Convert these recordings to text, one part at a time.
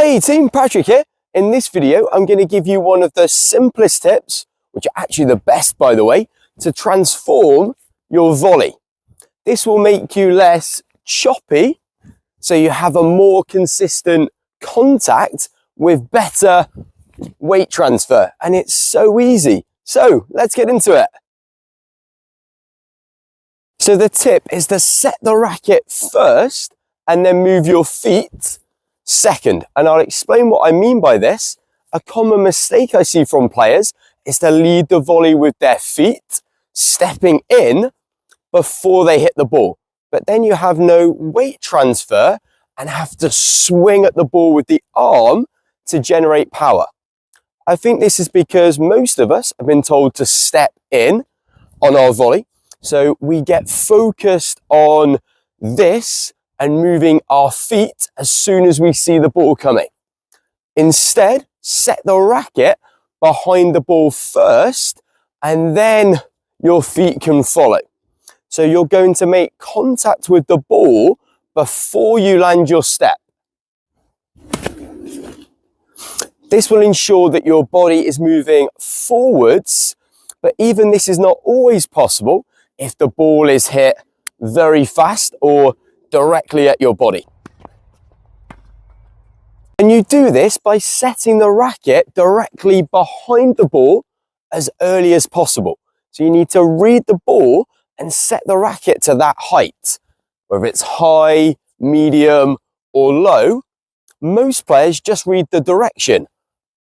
Hey team, Patrick here. In this video, I'm going to give you one of the simplest tips, which are actually the best by the way, to transform your volley. This will make you less choppy, so you have a more consistent contact with better weight transfer. And it's so easy. So let's get into it. So the tip is to set the racket first and then move your feet second. And I'll explain what I mean by this. A common mistake I see from players is to lead the volley with their feet, stepping in before they hit the ball. But then you have no weight transfer and have to swing at the ball with the arm to generate power. I think this is because most of us have been told to step in on our volley. So we get focused on this and moving our feet as soon as we see the ball coming. Instead, set the racket behind the ball first and then your feet can follow. So you're going to make contact with the ball before you land your step. This will ensure that your body is moving forwards, but even this is not always possible if the ball is hit very fast or directly at your body. And you do this by setting the racket directly behind the ball as early as possible. So you need to read the ball and set the racket to that height, whether it's high, medium, or low. Most players just read the direction,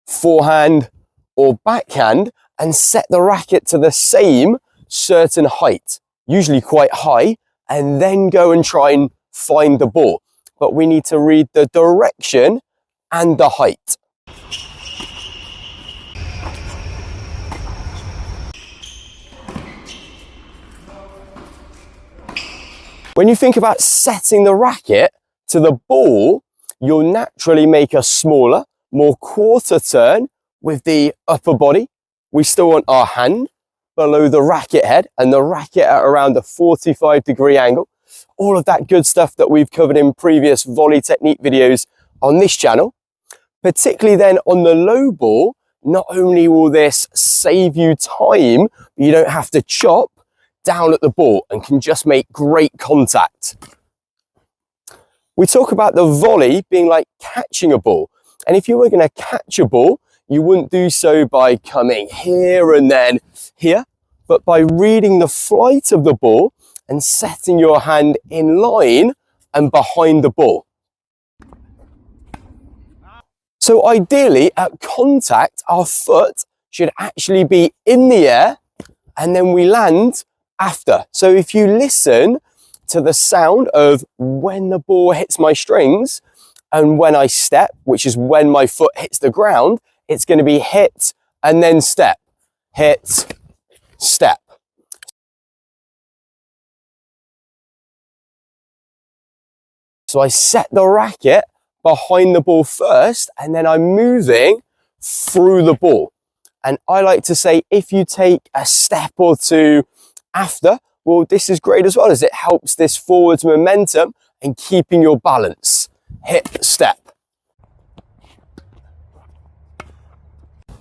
forehand or backhand, and set the racket to the same certain height, usually quite high, and then go and try and find the ball. But we need to read the direction and the height. When you think about setting the racket to the ball, you'll naturally make a smaller, more quarter turn with the upper body. We still want our hand below the racket head and the racket at around a 45-degree angle. All of that good stuff that we've covered in previous volley technique videos on this channel. Particularly then on the low ball, not only will this save you time, you don't have to chop down at the ball and can just make great contact. We talk about the volley being like catching a ball. And if you were going to catch a ball, you wouldn't do so by coming here and then here, but by reading the flight of the ball and setting your hand in line and behind the ball. So ideally, at contact, our foot should actually be in the air and then we land after. So if you listen to the sound of when the ball hits my strings and when I step, which is when my foot hits the ground, it's going to be hit and then step, hit, step. So I set the racket behind the ball first and then I'm moving through the ball. And I like to say if you take a step or two after, well, this is great as well as it helps this forwards momentum and keeping your balance. Hit, step.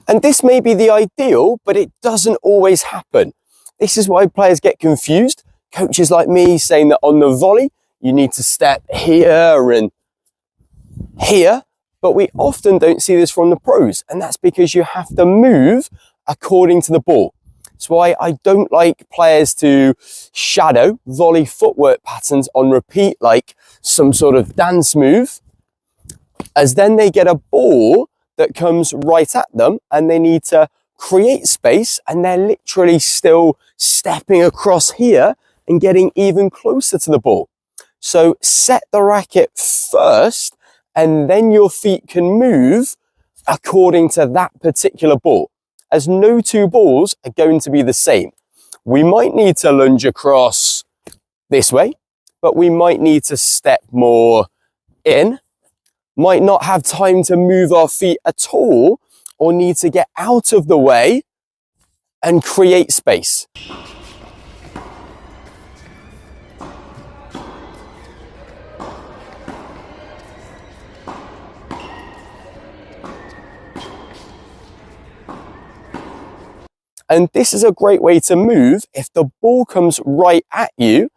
And this may be the ideal, but it doesn't always happen. This is why players get confused. Coaches like me saying that on the volley, you need to step here and here, but we often don't see this from the pros. And that's because you have to move according to the ball. That's why I don't like players to shadow volley footwork patterns on repeat, like some sort of dance move, as then they get a ball that comes right at them and they need to create space and they're literally still stepping across here and getting even closer to the ball. So set the racket first and then your feet can move according to that particular ball, as no two balls are going to be the same. We might need to lunge across this way, but we might need to step more in, might not have time to move our feet at all, or need to get out of the way and create space. And this is a great way to move if the ball comes right at you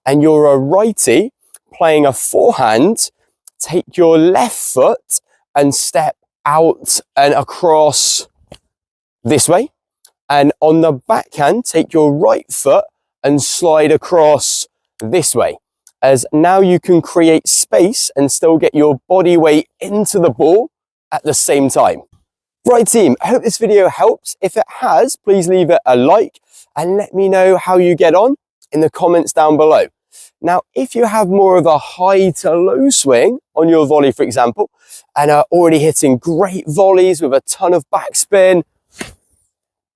and you're a righty playing a forehand. Take your left foot and step out and across this way. And on the backhand, take your right foot and slide across this way. As now you can create space and still get your body weight into the ball at the same time. Right team, I hope this video helps. If it has, please leave it a like and let me know how you get on in the comments down below. Now, if you have more of a high to low swing on your volley, for example, and are already hitting great volleys with a ton of backspin,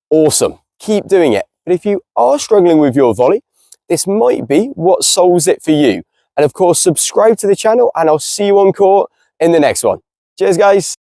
awesome, keep doing it. But if you are struggling with your volley, this might be what solves it for you. And of course, subscribe to the channel and I'll see you on court in the next one. Cheers, guys.